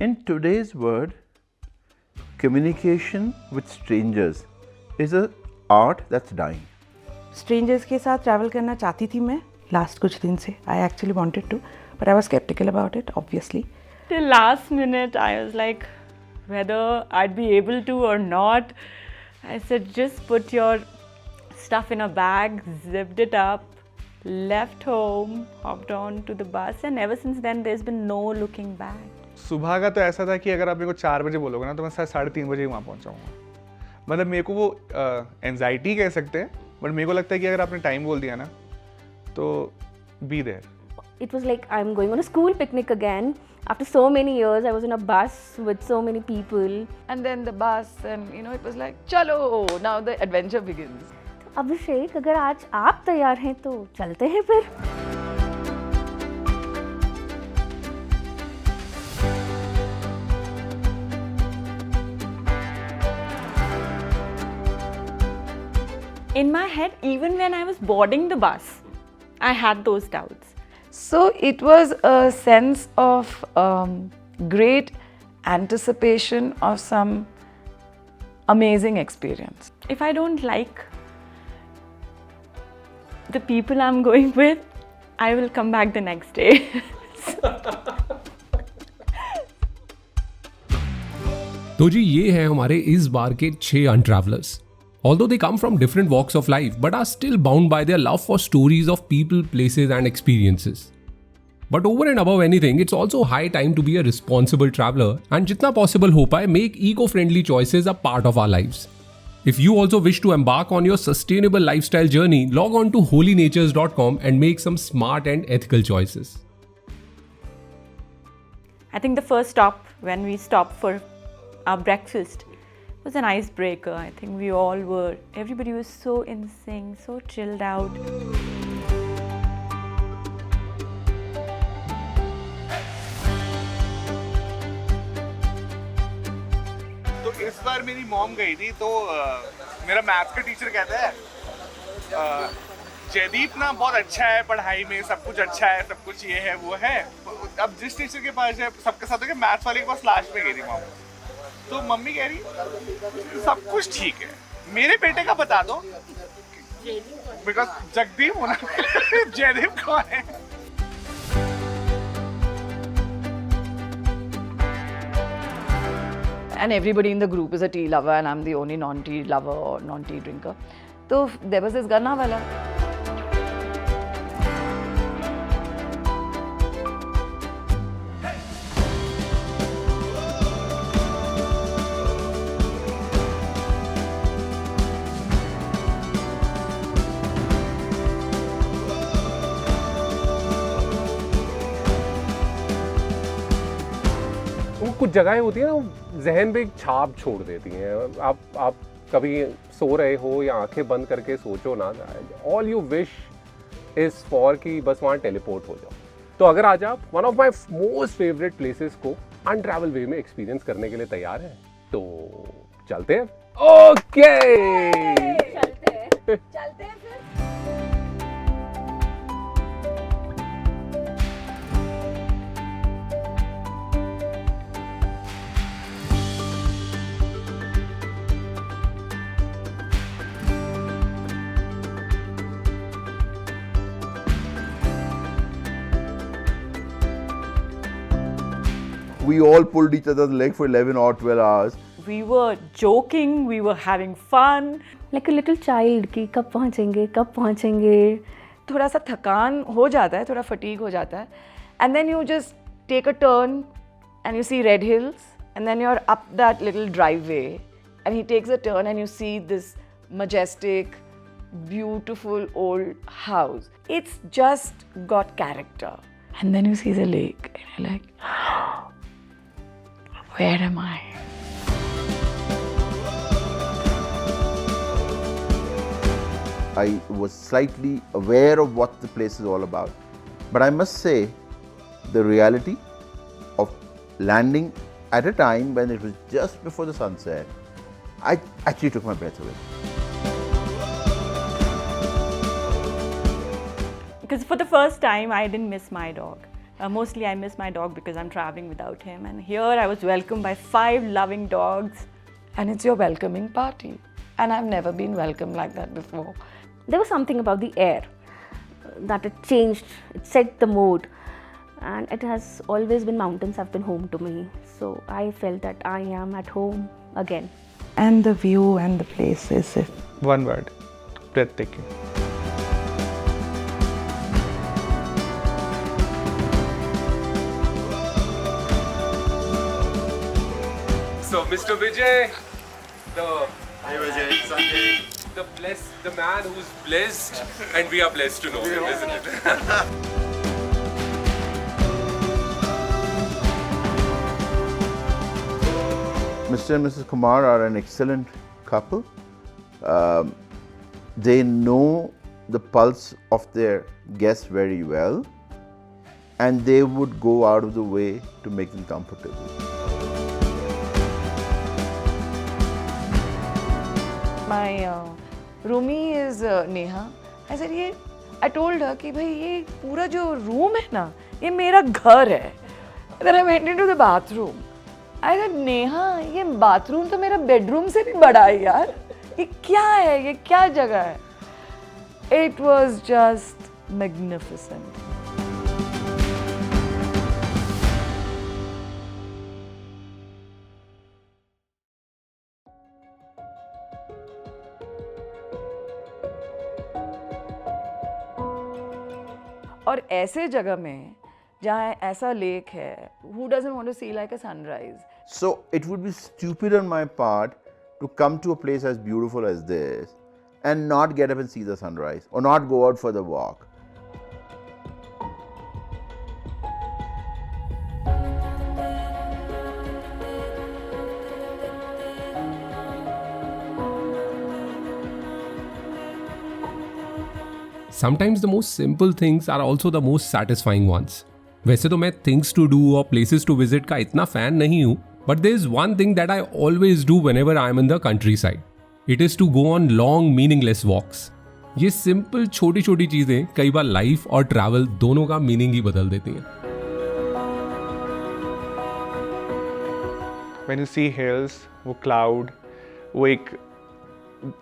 In today's world, communication with strangers is an art that's dying. Strangers के साथ travel करना चाहती थी मैं last कुछ दिन से. I actually wanted to, but I was skeptical about it, obviously. Till last minute, I was like, whether I'd be able to or not. I said, just put your stuff in a bag, zipped it up, left home, hopped on to the bus, and ever since then, there's been no looking back. सुबह का तो ऐसा था कि अगर आप मेरे को 4 बजे बोलोगे ना तो मैं 3:30 बजे ही वहाँ पहुँचाऊँगा. मतलब मेरे को वो एंजाइटी कह सकते हैं, बट मेरे को लगता है कि अगर आपने टाइम बोल दिया ना तो be there. It was like I'm going on a school picnic again. After so many years, I was in a bus with so many people. And then the bus, and you know, it was like, chalo, now the adventure begins. अभिषेक, अगर आज आप तैयार हैं तो चलते हैं फिर. In my head, even when I was boarding the bus, I had those doubts. So it was a sense of great anticipation of some amazing experience. If I don't like the people I'm going with, I will come back the next day. तो जी ये है हमारे इस बार के 6 untravelers. Although they come from different walks of life, but are still bound by their love for stories of people, places and experiences. But over and above anything, it's also high time to be a responsible traveler and jitna possible ho paye, make eco-friendly choices a part of our lives. If you also wish to embark on your sustainable lifestyle journey, log on to holynatures.com and make some smart and ethical choices. I think the first stop when we stopped for our breakfast was an icebreaker. I think we all were, everybody was so in sync, so chilled out. तो इस बार मेरी mom गई थी तो मेरा maths का teacher कहता है जयदीप ना बहुत अच्छा है पढ़ाई में, सब कुछ अच्छा है, सब कुछ ये है वो है. अब जिस टीचर के पास है सबके साथ है, मैथ्स वाले के पास लास्ट में गई थी मॉम. तो मम्मी कह रही सब कुछ ठीक है, मेरे बेटे का बता दो, बिकॉज जगदीप होना जयदीप कौन है. And everybody in the group is a tea lover, and I'm the only non-tea lover or non-tea drinker. So there was this Ganna wala. कुछ जगहें होती हैं ना जहन पे एक छाप छोड़ देती हैं. आप कभी सो रहे हो या आंखें बंद करके सोचो ना, all you wish is for कि बस वहाँ टेलीपोर्ट हो जाओ. तो अगर आज आप one of my most favourite places को अनट्रैवल वे में एक्सपीरियंस करने के लिए तैयार हैं तो चलते हैं. ओके चलते हैं फिर. We all pulled each other's leg for 11 or 12 hours. We were joking, we were having fun. Like a little child कि कब पहुँचेंगे कब पहुँचेंगे. थोड़ा सा थकान हो जाता है, थोड़ा फटीग हो जाता है. And then you just take a turn and you see Red Hills, and then you're up that little driveway and he takes a turn and you see this majestic, beautiful old house. It's just got character. And then you see the lake and you're like, where am I? I was slightly aware of what the place is all about. But I must say, the reality of landing at a time when it was just before the sunset, I actually took my breath away. Because for the first time, I didn't miss my dog. Mostly I miss my dog because I'm traveling without him. And here I was welcomed by 5 loving dogs. And it's your welcoming party. And I've never been welcomed like that before. There was something about the air that it changed, it set the mood. And it has always been, mountains have been home to me. So I felt that I am at home again. And the view and the place is it. One word, breathtaking. So, Mr. Vijay, Hey Vijay, Sanjay. the man who's blessed, and we are blessed to know him, isn't it? Mr. and Mrs. Kumar are an excellent couple. They know the pulse of their guests very well, and they would go out of the way to make them comfortable. My roomie is Neha. I said, I told her कि भाई ये पूरा जो room है ना, ये मेरा घर है. Then I went into the bathroom. I said, Neha, ये bathroom तो मेरा bedroom से भी बड़ा है यार. ये क्या है? ये क्या जगह है? It was just magnificent. और ऐसे जगह में जहाँ ऐसा लेक है, who doesn't want to see like a sunrise? So it would be stupid on my part to come to a place as beautiful as this and not get up and see the sunrise or not go out for the walk. Sometimes the most simple things are also the most satisfying ones. वैसे तो मैं things to do और places to visit का इतना fan नहीं हूँ, but there is one thing that I always do whenever I am in the countryside. It is to go on long meaningless walks. ये simple छोटी छोटी चीजें कई बार life और travel दोनों का meaning ही बदल देती हैं. When you see hills, वो cloud, वो एक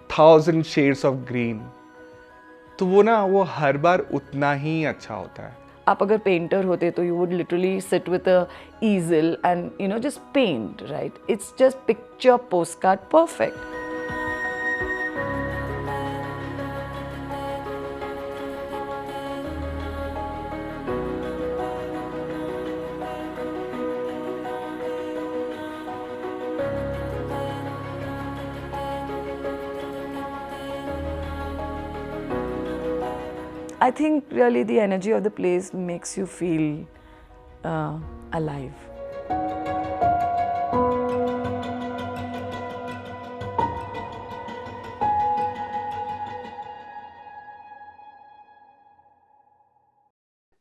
1000 shades of green, तो वो ना वो हर बार उतना ही अच्छा होता है. आप अगर पेंटर होते तो you would literally sit with a easel and just paint, right? It's just picture postcard perfect. I think really the energy of the place makes you feel alive.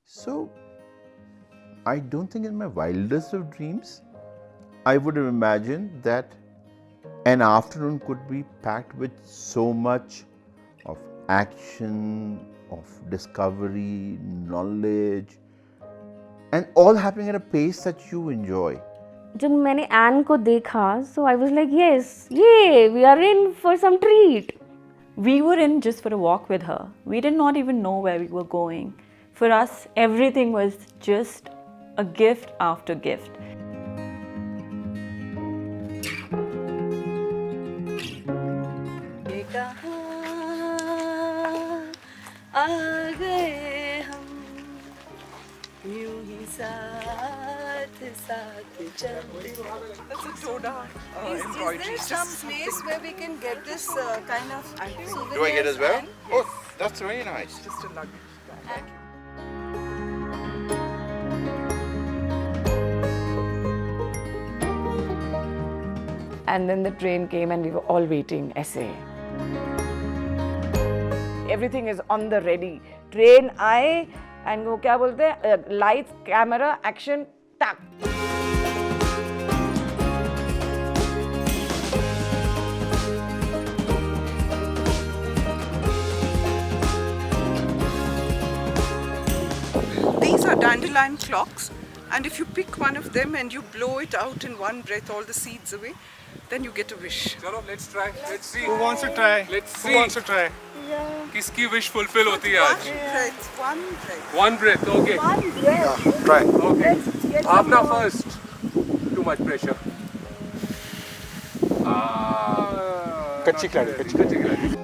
So I don't think in my wildest of dreams I would have imagined that an afternoon could be packed with so much of action, of discovery, knowledge, and all happening at a pace that you enjoy. जब मैंने Anne को देखा, so I was like, yes, yay, we are in for some treat. We were in just for a walk with her. We did not even know where we were going. For us, everything was just a gift after gift. Is there some place where we can get this kind of souvenirs? Do I get as well? and- Oh, that's very nice. Just a luggage bag. And then the train came and we were all waiting, essay. Everything is on the ready. Train आए and वो क्या बोलते हैं? Lights, camera, action, tak. These are dandelion clocks, and if you pick one of them and you blow it out in one breath, all the seeds away, then you get a wish. चलो let's try. Let's see. Who wants to try? Let's see. Who wants to try? किसकी wish fulfill होती है आज? One breath. One breath. Okay. One breath. Try. Okay. Apna first. Too much pressure. कच्ची खिलाड़ी.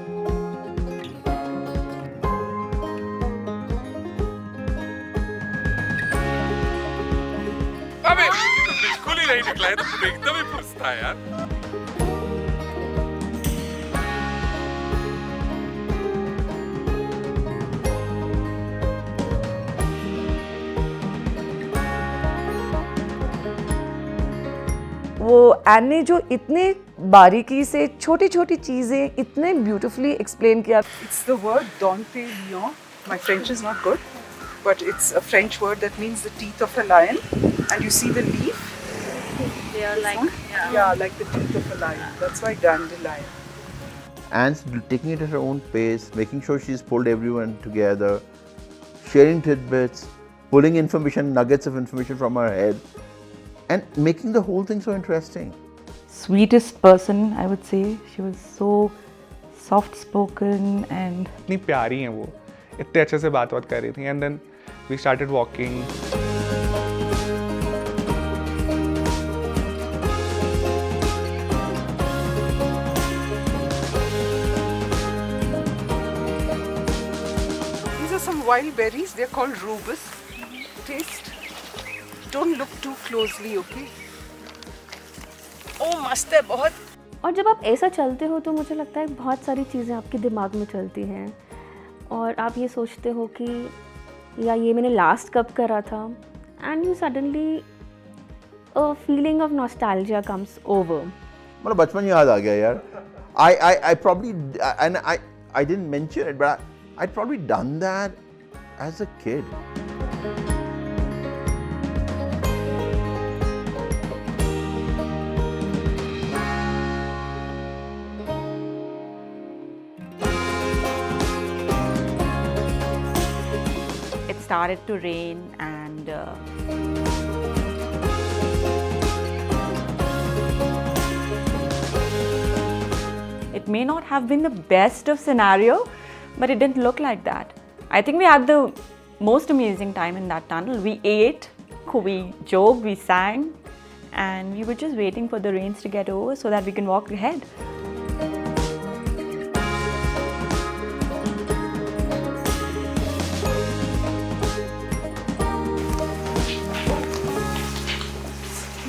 अबे बिल्कुल ही नहीं निकला है, तो एकदम ही फंसता है यार. वो एन ने जो इतने बारीकी से छोटी छोटी चीज़ें इतने ब्यूटिफुली एक्सप्लेन किया. It's the word Dante Lion. My French is not good, but it's a French word that means the teeth of a lion. And you see the leaf? They are like, Yeah, like the teeth of a lion. That's why dandelion. And taking it at her own pace, making sure she's pulled everyone together, sharing tidbits, pulling information, nuggets of information from her head, and making the whole thing so interesting. Sweetest person, I would say. She was so soft spoken and इतनी प्यारी हैं वो, इतने अच्छे से बात कर रही थी. And then we started walking. These are some wild berries. They're called rubus. Taste. Don't look too closely, okay? Oh, मस्त है बहुत. और जब आप ऐसा चलते हो तो मुझे लगता है बहुत सारी चीज़ें आपके दिमाग में चलती हैं और आप ये सोचते हो कि या ये मैंने लास्ट कब करा था, and you suddenly a feeling of nostalgia comes over. मतलब बचपन याद आ गया यार. I probably, and I didn't mention it, but I'd probably done that as a kid. It started to rain and it may not have been the best of scenario, but it didn't look like that. I think we had the most amazing time in that tunnel. We ate, we joked, we sang, and we were just waiting for the rains to get over so that we can walk ahead.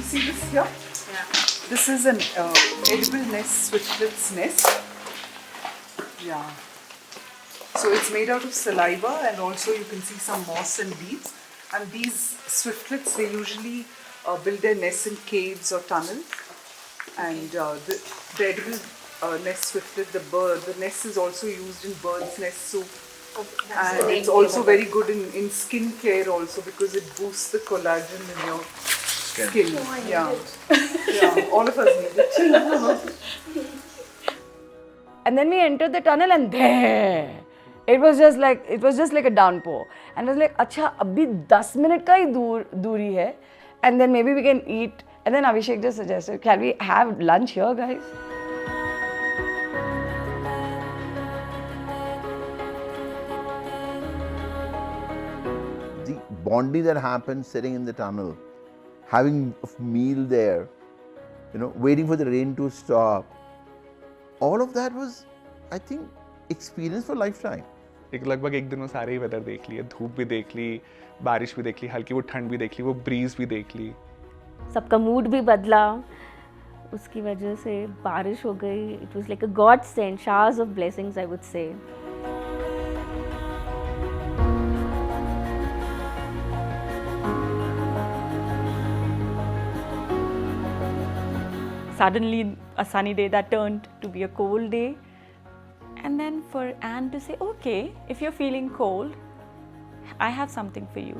See this here? Yeah. This is an edible nest, swiftlet's nest. Yeah. So it's made out of saliva, and also you can see some moss and leaves. And these swiftlets, they usually build their nests in caves or tunnels. And the edible nest swiftlet, the nest is also used in birds' nest soup. And it's also very good in skin care also, because it boosts the collagen in your skin. Yeah. Yeah, all of us need it. And then we entered the tunnel and there it was just like a downpour. And I was like, अच्छा अभी 10 minute का ही दूरी है, and then maybe we can eat. And then Abhishek just suggested, can we have lunch here, guys? The bonding that happened sitting in the tunnel, having a meal there, waiting for the rain to stop, all of that was, I think, experience for lifetime. लगभग एक दिन में सारे ही weather देख लिए, धूप भी देख ली, बारिश भी देख ली, हल्की वो ठंड भी देख ली, वो ब्रीज भी देख ली. सबका मूड भी बदला उसकी वजह से, बारिश हो गई. It was like a God sent showers of blessings, I would say. Suddenly a sunny day that turned to be a cold day. And then for Anne to say, okay, if you're feeling cold, I have something for you.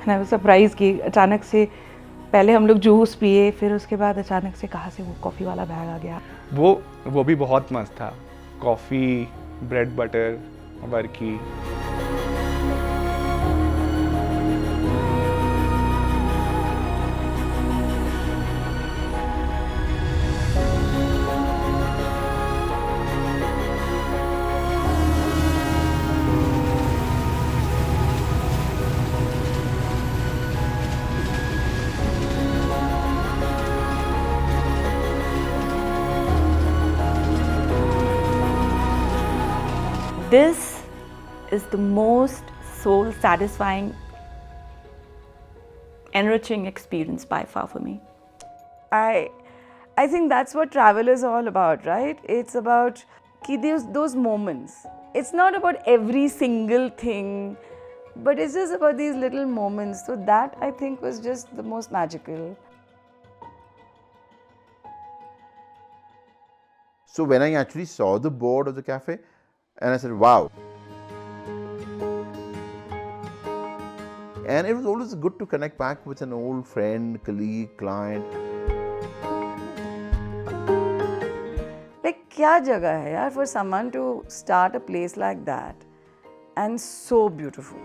And I was surprised कि अचानक से पहले हम लोग juice पिए, फिर उसके बाद अचानक से कहाँ से वो कॉफ़ी वाला बैग आ गया. वो भी बहुत मस्त था. Coffee, bread butter, बर्की. This is the most soul satisfying, enriching experience by far for me. I think that's what travel is all about, right? It's about those moments. It's not about every single thing, but it's just about these little moments. So that I think was just the most magical. So when I actually saw the board of the cafe, and I said, wow. And it was always good to connect back with an old friend, colleague, client. Like, क्या जगह है यार for someone to start a place like that and so beautiful.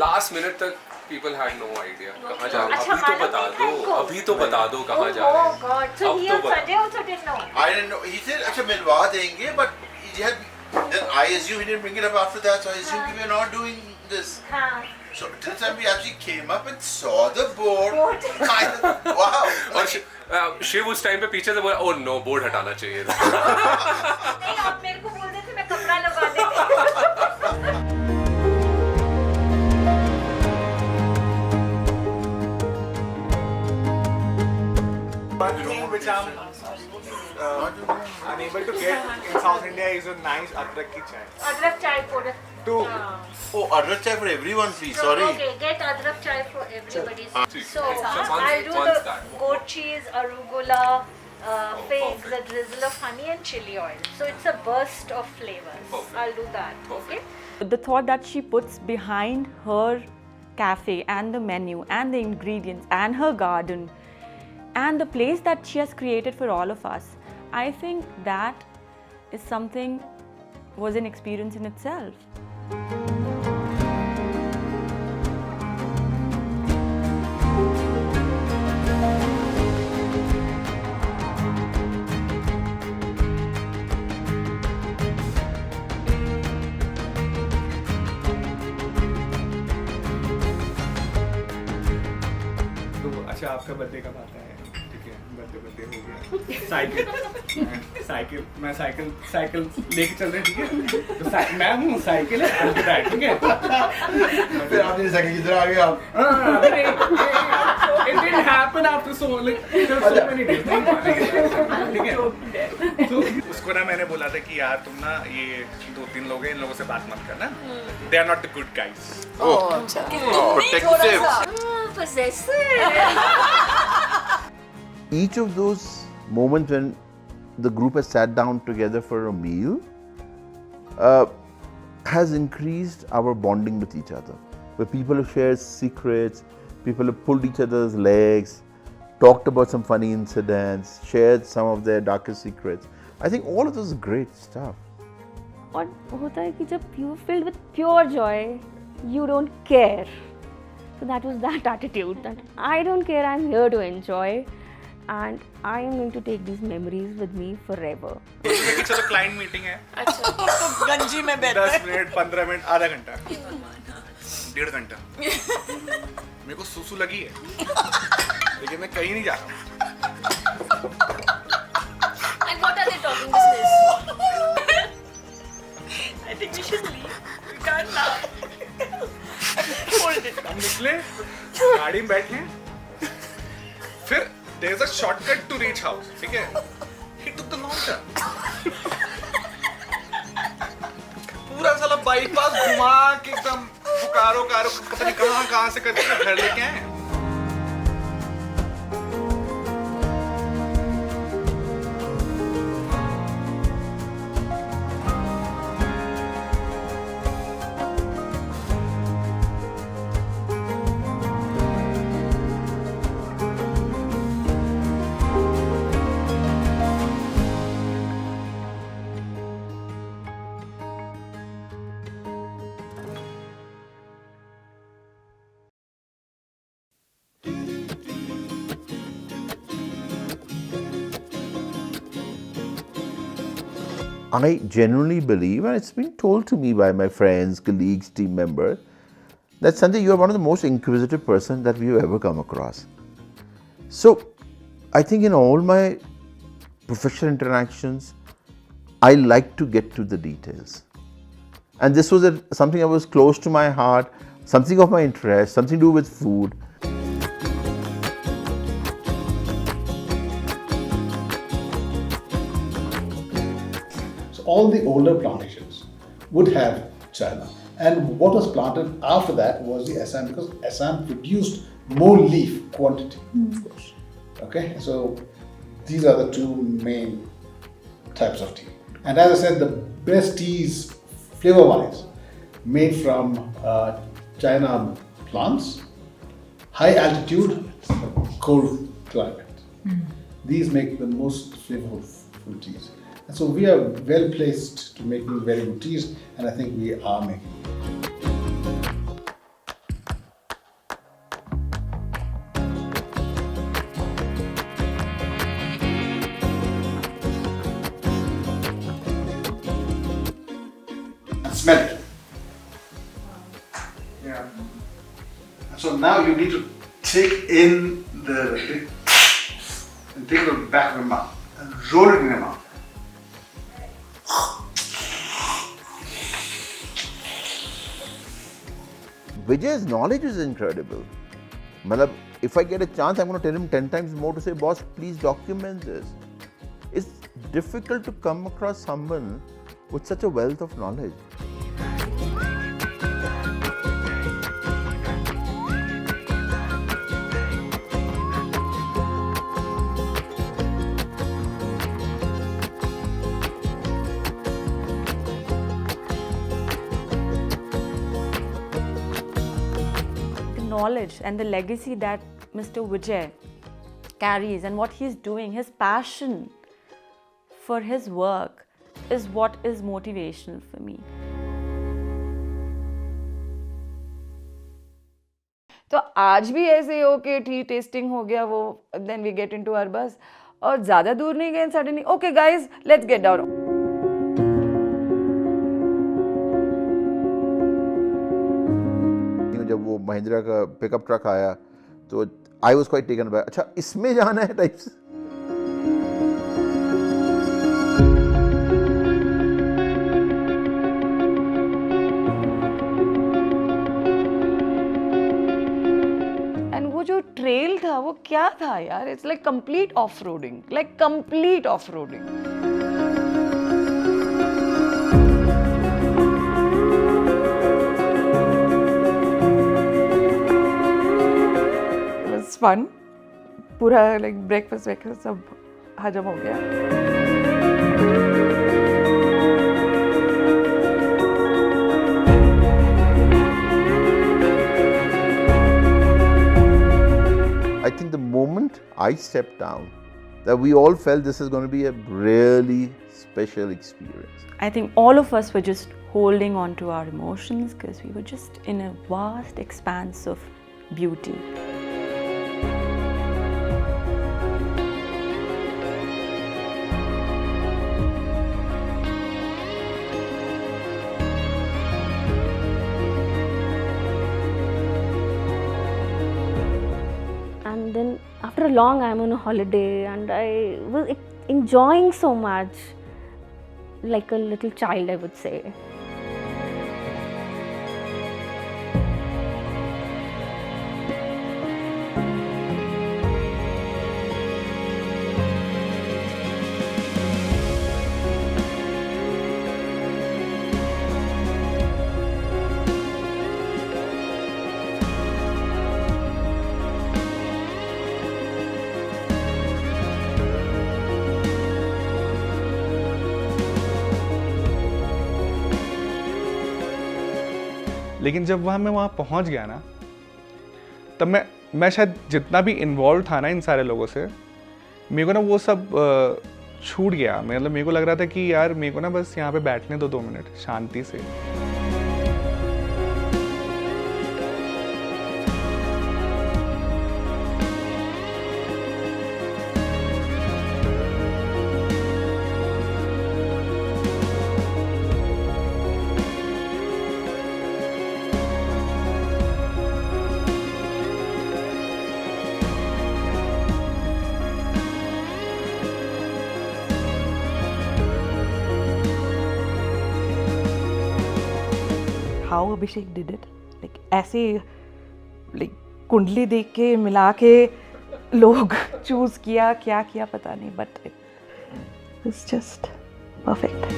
Last minute तक people had no idea कहाँ जा रहे हैं. अभी तो बता दो कहाँ जा रहे हैं. Oh God! So he and Sanjay also didn't know. I didn't know. He said, "अच्छा मिलवा देंगे," but he had. Then I assume he didn't bring it up after that, so I assumed we were not doing this. So till the time we actually came up and saw the board. Wow! और शिव उस time पे पीछे से बोला, "Oh no, board हटाना चाहिए." नहीं, आप मेरे को बोल देते मैं कपड़ा लगा देती. One thing which I'm unable to get in South India is a nice adrak ki chai. Adrak chai for the. Two. Oh, adrak chai for everyone, please. Sorry. Okay, get adrak chai for everybody. So once I'll do that. the goat cheese, arugula, figs, the drizzle of honey and chili oil. So it's a burst of flavors. I'll do that. Okay. The thought that she puts behind her cafe and the menu and the ingredients and her garden and the place that she has created for all of us, I think that is something, was an experience in itself. तो अच्छा आपका birthday कब आता है? ठीक है, birthday हो गया. साइकिल लेके चल रहे हैं, ठीक है. तो मैं हूँ साइकिल है, आपके बैग, ठीक है. फिर आपने साइकिल किधर आ गए आप? It didn't happen after so many days. ठीक है. तो उसको ना मैंने बोला था कि यार तुम ना ये 2-3 लोग हैं, इन लोगों से बात मत करना. They are not the good guys. Protective. Possessive. Each of those moments when the group has sat down together for a meal has increased our bonding with each other. Where people have shared secrets, people have pulled each other's legs, talked about some funny incidents, shared some of their darkest secrets. I think all of this is great stuff. और होता है कि जब you filled with pure joy, you don't care. So that was that attitude that I don't care, I'm here to enjoy and I am going to take these memories with me forever. चलो client meeting है. अच्छा. तो गंजी में बैठ 10 minute, 15 minute, आधा घंटा, 1.5 घंटा. मेरे को सुसु लगी है, लेकिन मैं कहीं नहीं जा रहा. And what are they talking business? I think we should leave. We can't now. Hold it. हम निकले, गाड़ी में बैठे, फिर there's a shortcut to reach house, ठीक है? He took the long turn. पूरा साला बाईपास घुमा के एकदम पुकारो पता नहीं कहाँ से करके घर लेके आए. I genuinely believe, and it's been told to me by my friends, colleagues, team members, that Sanjay, you are one of the most inquisitive person that we've ever come across. So, I think in all my professional interactions, I like to get to the details. And this was something that was close to my heart, something of my interest, something to do with food. So all the older plantations would have China. And what was planted after that was the Assam, because Assam produced more leaf quantity, of course. Okay, so these are the two main types of tea. And as I said, the best teas, flavor-wise, made from China plants, high altitude, cold climate. These make the most flavorful teas. And so we are well placed to making very good teas, and I think we are making them. Smell it. Yeah. So now you need to take in the and take it on the back of your mouth and roll it in your mouth. Vijay's knowledge is incredible. If I get a chance, I'm going to tell him 10 times more to say, boss, please document this. It's difficult to come across someone with such a wealth of knowledge. Knowledge and the legacy that Mr. Vijay carries and what he's doing, his passion for his work is what is motivational for me. तो आज भी ऐसे हो कि T testing हो गया वो, then we get into our bus और ज़्यादा दूर नहीं गए suddenly okay guys let's get down. जब वो महिंद्रा का पिकअप ट्रक आया तो I was quite taken by, अच्छा इसमें जाना है टाइप्स. एंड वो जो ट्रेल था वो क्या था यार, it's like complete off roading, like complete off roading. Fun. पूरा लाइक ब्रेकफास्ट सब हजम हो गया. I think the moment I stepped down, that we all felt this is going to be a really special experience. I think all of us were just holding on to our emotions because we were just in a vast expanse of beauty. And then after a long, I'm on a holiday and I was enjoying so much, like a little child, I would say. लेकिन जब मैं वहाँ पहुँच गया ना, तब मैं शायद जितना भी इन्वॉल्व था ना इन सारे लोगों से, मेरे को ना वो सब छूट गया. मतलब मेरे को लग रहा था कि यार मेरे को ना बस यहाँ पे बैठने दो 2 मिनट शांति से. how Abhishek did it. Like ऐसे like कुंडली देख के मिला के लोग choose किया क्या किया पता नहीं, but it's just perfect.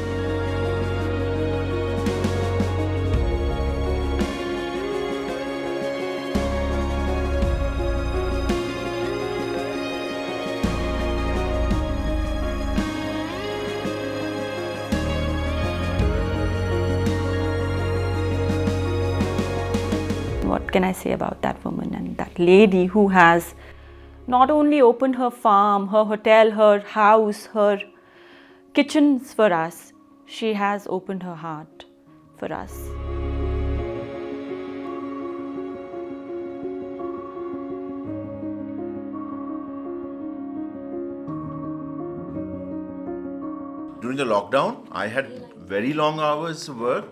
What can I say about that woman and that lady who has not only opened her farm, her hotel, her house, her kitchens for us, she has opened her heart for us. During the lockdown, I had very long hours of work,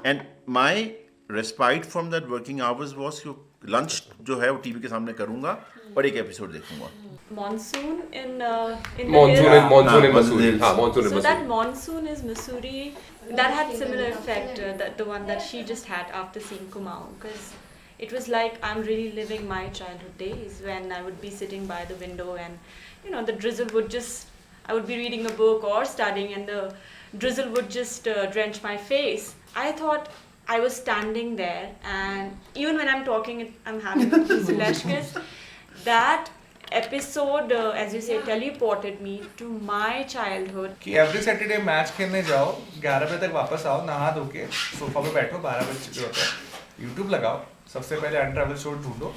and my respite from that working hours was कि lunch जो है वो TV के सामने करूँगा और एक episode देखूँगा. Monsoon in Monsoon in Missouri. So that monsoon is Missouri. That had similar effect, that the one that she just had after seeing Kumaon, because it was like I'm really living my childhood days when I would be sitting by the window and the drizzle would just, I would be reading a book or studying and the drizzle would just drench my face. I thought I was standing there, and even when I'm talking, I'm having a flash because that episode, as you say, teleported me to my childhood. कि every Saturday match खेलने जाओ, 11 बजे तक वापस आओ, नहा धो के सोफा पे बैठो, 12 बजे चुके होते हैं, YouTube लगाओ, सबसे पहले अनट्रैवल शो ढूंढो,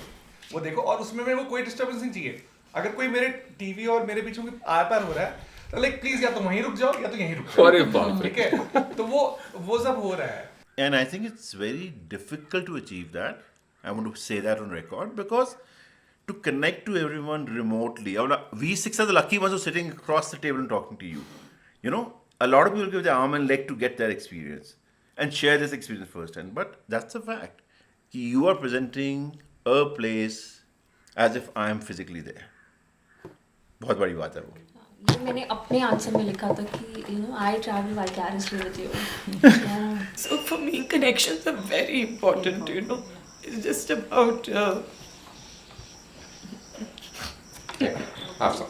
वो देखो और उसमें मेरे को कोई डिस्टर्बेंस नहीं चाहिए. अगर कोई मेरे टीवी और मेरे पीछे आर पार हो रहा है, तो लाइक प्लीज या तो वहीं रुक जाओ या तो यहीं रुक जाओ. अरे बाप रे. ठीक है, तो वो सब हो रहा है. And I think it's very difficult to achieve that. I want to say that on record, because to connect to everyone remotely, we six are the lucky ones who are sitting across the table and talking to you. A lot of people give their arm and leg to get that experience and share this experience firsthand. But that's a fact. You are presenting a place as if I am physically there. बहुत बड़ी बात है वो. ये मैंने अपने answer में लिखा था कि I travel vicariously with you. Yeah. So for me, connections are very important. It's just about. Have some.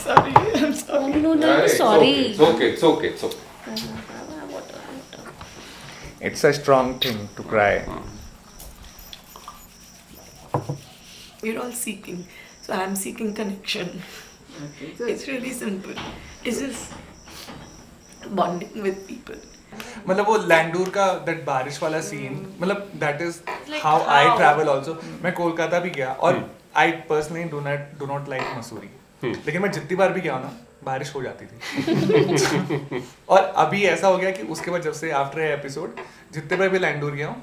Sorry, I'm sorry. No, sorry. It's okay. It's a strong thing to cry. We're all seeking. So I'm seeking connection. It's really simple. It's just bonding with people. मतलब वो लैंडूर का that बारिश वाला scene, मतलब that is how I travel also. मैं कोलकाता भी गया और I personally do not like Mussoorie. लेकिन मैं जितनी बार भी गया ना, बारिश हो जाती थी. और अभी ऐसा हो गया कि उसके बाद जब से आफ्टर एपिसोड जितने बार भी लैंडूर गया हूँ,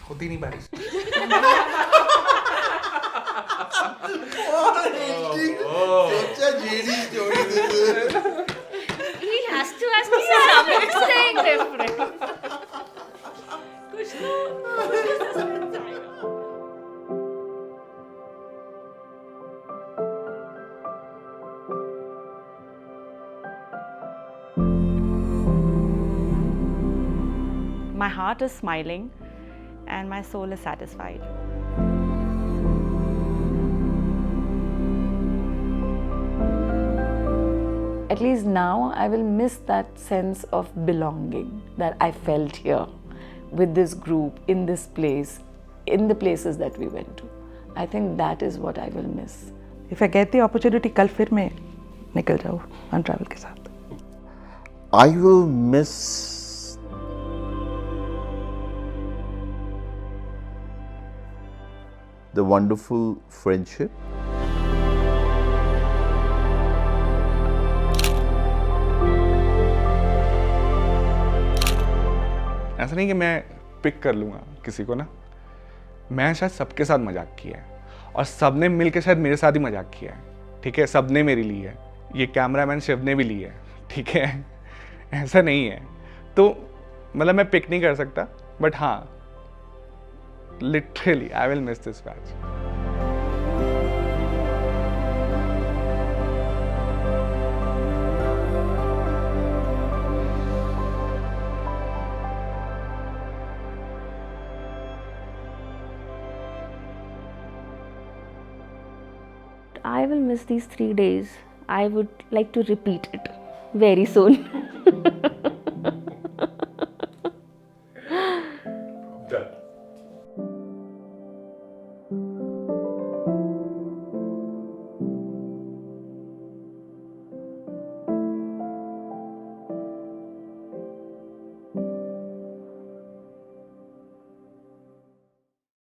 होती नहीं बारिश. He has to ask me something different. My heart is smiling and my soul is satisfied. At least now I will miss that sense of belonging that I felt here with this group, in this place, in the places that we went to. I think that is what I will miss. If I get the opportunity, कल फिर मैं निकल जाऊँ UNTRAVEL के साथ. I will miss the wonderful friendship. ऐसा नहीं कि मैं पिक कर लूँगा किसी को ना, मैं शायद सबके साथ मजाक किया है और सबने मिल के शायद मेरे साथ ही मजाक किया है. ठीक है, सबने मेरी ली है, ये कैमरामैन शिव ने भी ली है. ठीक है, ऐसा नहीं है. तो मतलब मैं पिक नहीं कर सकता, बट हाँ, literally I will miss this batch. I will miss these 3 days. I would like to repeat it very soon. Done.